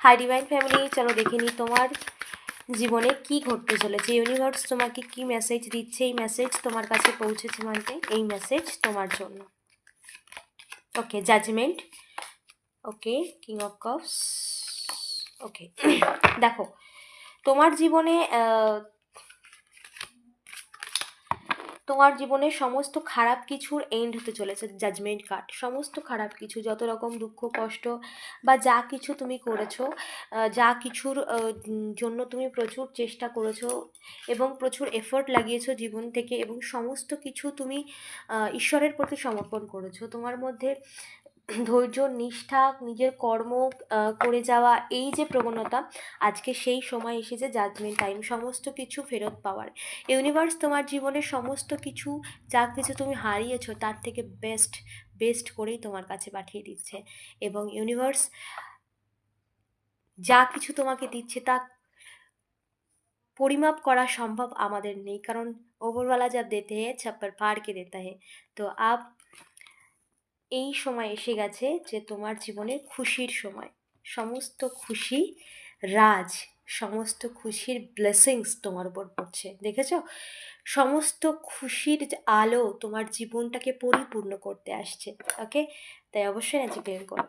Hi divine family, চলো দেখে নিই তোমার জীবনে কি ঘটতে চলেছে। ইউনিভার্স তোমাকে কি মেসেজ দিচ্ছে, এই মেসেজ তোমার কাছে পৌঁছেছে মানে এই মেসেজ তোমার জন্য। Okay, judgement. Okay, king of cups. Okay দেখো, তোমার জীবনে তোমার জীবনে সমস্ত খারাপ কিছুর এন্ড হতে চলেছে। জাজমেন্ট কার্ড, সমস্ত খারাপ কিছু, যত রকম দুঃখ কষ্ট বা যা কিছু তুমি করেছো, যা কিছুর জন্য তুমি প্রচুর চেষ্টা করেছো এবং প্রচুর এফোর্ট লাগিয়েছো জীবন থেকে, এবং সমস্ত কিছু তুমি ঈশ্বরের প্রতি সমর্পণ করেছো। তোমার মধ্যে ধৈর্য, নিষ্ঠা, নিজের কর্ম করে যাওয়া, এই যে প্রবণতা, আজকে সেই সময় এসেছে জাজমেন্ট টাইম, সমস্ত কিছু ফেরত পাওয়ার। ইউনিভার্স তোমার জীবনে সমস্ত কিছু, যা কিছু তুমি হারিয়েছো তার থেকে বেস্ট বেস্ট করেই তোমার কাছে পাঠিয়ে দিচ্ছে। এবং ইউনিভার্স যা কিছু তোমাকে দিচ্ছে তা পরিমাপ করা সম্ভব আমাদের নেই, কারণ ওপরওয়ালা যা দেতে হ্যায় ছাপ্পর ফাড় কে দেতা হ্যায়। তো এই সময় এসে গেছে যে তোমার জীবনে খুশির সময়। সমস্ত খুশি রাজ, সমস্ত খুশির ব্লেসিংস তোমার উপর পড়ছে, দেখেছো? সমস্ত খুশির যে আলো তোমার জীবনটাকে পরিপূর্ণ করতে আসছে। ওকে, তাই অবশ্যই আজকে ক্লেম করো।